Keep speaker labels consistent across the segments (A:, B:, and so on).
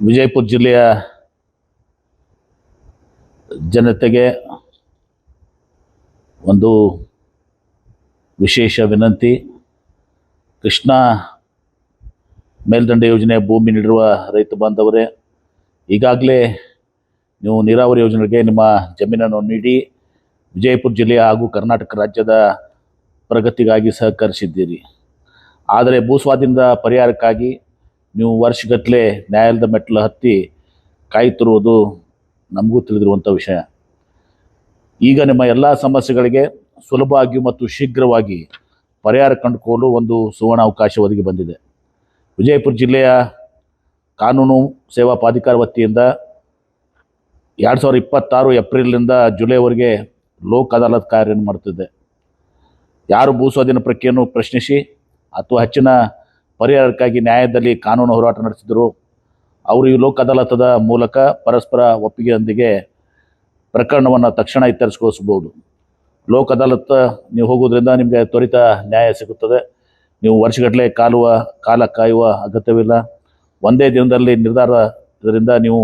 A: ವಿಜಯಪುರ ಜಿಲ್ಲೆಯ ಜನತೆಗೆ ಒಂದು ವಿಶೇಷ ವಿನಂತಿ. ಕೃಷ್ಣಾ ಮೇಲ್ದಂಡೆ ಯೋಜನೆ ಭೂಮಿ ನೀಡಿರುವ ರೈತ ಬಾಂಧವರೇ, ಈಗಾಗಲೇ ನೀವು ನೀರಾವರಿ ಯೋಜನೆಗೆ ನಿಮ್ಮ ಜಮೀನನ್ನು ನೀಡಿ ವಿಜಯಪುರ ಜಿಲ್ಲೆಯ ಹಾಗೂ ಕರ್ನಾಟಕ ರಾಜ್ಯದ ಪ್ರಗತಿಗಾಗಿ ಸಹಕರಿಸಿದ್ದೀರಿ. ಆದರೆ ಭೂಸ್ವಾಧೀನದ ಪರಿಹಾರಕ್ಕಾಗಿ ನೀವು ವರ್ಷಗಟ್ಟಲೆ ನ್ಯಾಯಾಲಯದ ಮೆಟ್ಟಲು ಹತ್ತಿ ಕಾಯುತ್ತಿರುವುದು ನಮಗೂ ತಿಳಿದಿರುವಂಥ ವಿಷಯ. ಈಗ ನಿಮ್ಮ ಎಲ್ಲ ಸಮಸ್ಯೆಗಳಿಗೆ ಸುಲಭವಾಗಿ ಮತ್ತು ಶೀಘ್ರವಾಗಿ ಪರಿಹಾರ ಕಂಡುಕೊಳ್ಳಲು ಒಂದು ಸುವರ್ಣ ಅವಕಾಶ ಒದಗಿ ಬಂದಿದೆ. ವಿಜಯಪುರ ಜಿಲ್ಲೆಯ ಕಾನೂನು ಸೇವಾ ಪ್ರಾಧಿಕಾರ ವತಿಯಿಂದ 2026 ಏಪ್ರಿಲ್ನಿಂದ ಜುಲೈವರೆಗೆ ಲೋಕ್ ಅದಾಲತ್ ಕಾರ್ಯ ಮಾಡುತ್ತಿದೆ. ಯಾರು ಭೂಸ್ವಾಧೀನ ಪ್ರಕ್ರಿಯೆಯನ್ನು ಪ್ರಶ್ನಿಸಿ ಅಥವಾ ಹೆಚ್ಚಿನ ಪರಿಹಾರಕ್ಕಾಗಿ ನ್ಯಾಯದಲ್ಲಿ ಕಾನೂನು ಹೋರಾಟ ನಡೆಸಿದರು, ಅವರು ಈ ಲೋಕ್ ಅದಾಲತದ ಮೂಲಕ ಪರಸ್ಪರ ಒಪ್ಪಿಗೆಯೊಂದಿಗೆ ಪ್ರಕರಣವನ್ನು ತಕ್ಷಣ ಇತ್ಯರ್ಥಗೊಳಿಸಬಹುದು. ಲೋಕ್ ಅದಾಲತ್ ನೀವು ಹೋಗೋದ್ರಿಂದ ನಿಮಗೆ ತ್ವರಿತ ನ್ಯಾಯ ಸಿಗುತ್ತದೆ. ನೀವು ವರ್ಷಗಟ್ಟಲೆ ಕಾಲ ಕಾಯುವ ಅಗತ್ಯವಿಲ್ಲ. ಒಂದೇ ದಿನದಲ್ಲಿ ನಿರ್ಧಾರ. ಇದರಿಂದ ನೀವು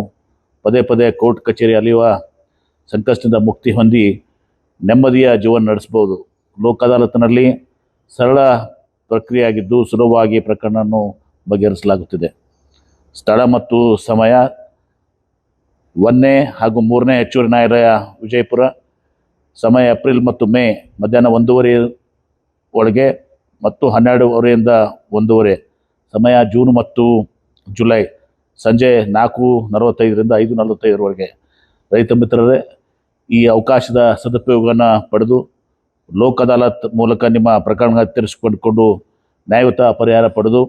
A: ಪದೇ ಪದೇ ಕೋರ್ಟ್ ಕಚೇರಿ ಅಲಿಯುವ ಸಂಕಷ್ಟದಿಂದ ಮುಕ್ತಿ ಹೊಂದಿ ನೆಮ್ಮದಿಯ ಜೀವನ ನಡೆಸ್ಬೋದು. ಲೋಕ್ ಅದಾಲತ್ನಲ್ಲಿ ಸರಳ ಪ್ರಕ್ರಿಯೆಯಾಗಿದ್ದು ಸುಲಭವಾಗಿ ಪ್ರಕರಣವನ್ನು ಬಗೆಹರಿಸಲಾಗುತ್ತಿದೆ. ಸ್ಥಳ ಮತ್ತು ಸಮಯ: 1ನೇ ಹಾಗೂ 3ನೇ ಹೆಚ್ಚುವರಿ ನ್ಯಾಯಾಲಯ ವಿಜಯಪುರ. ಸಮಯ ಏಪ್ರಿಲ್ ಮತ್ತು ಮೇ ಮಧ್ಯಾಹ್ನ 1:30 ಒಳಗೆ ಮತ್ತು 12:30ರಿಂದ 1:30. ಸಮಯ ಜೂನ್ ಮತ್ತು ಜುಲೈ ಸಂಜೆ 4:45ರಿಂದ 5:45ವರೆಗೆ. ರೈತ ಮಿತ್ರರೇ, ಈ ಅವಕಾಶದ ಸದುಪಯೋಗವನ್ನು ಪಡೆದು ಲೋಕ್ ಅದಾಲತ್ ಮೂಲಕ ನಿಮ್ಮ ಪ್ರಕರಣ ತೀರಿಸಿಕೊಂಡು ನ್ಯಾಯಯುತ ಪರಿಹಾರ ಪಡೆದು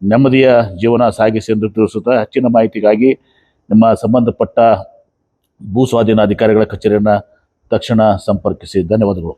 A: ನೆಮ್ಮದಿಯ ಜೀವನ ಸಾಗಿಸಿ ಎಂದು ತಿಳಿಸುತ್ತಾ, ಹೆಚ್ಚಿನ ಮಾಹಿತಿಗಾಗಿ ನಿಮ್ಮ ಸಂಬಂಧಪಟ್ಟ ಭೂ ಸ್ವಾಧೀನ ಅಧಿಕಾರಿಗಳ ಕಚೇರಿಯನ್ನು ತಕ್ಷಣ ಸಂಪರ್ಕಿಸಿ. ಧನ್ಯವಾದಗಳು.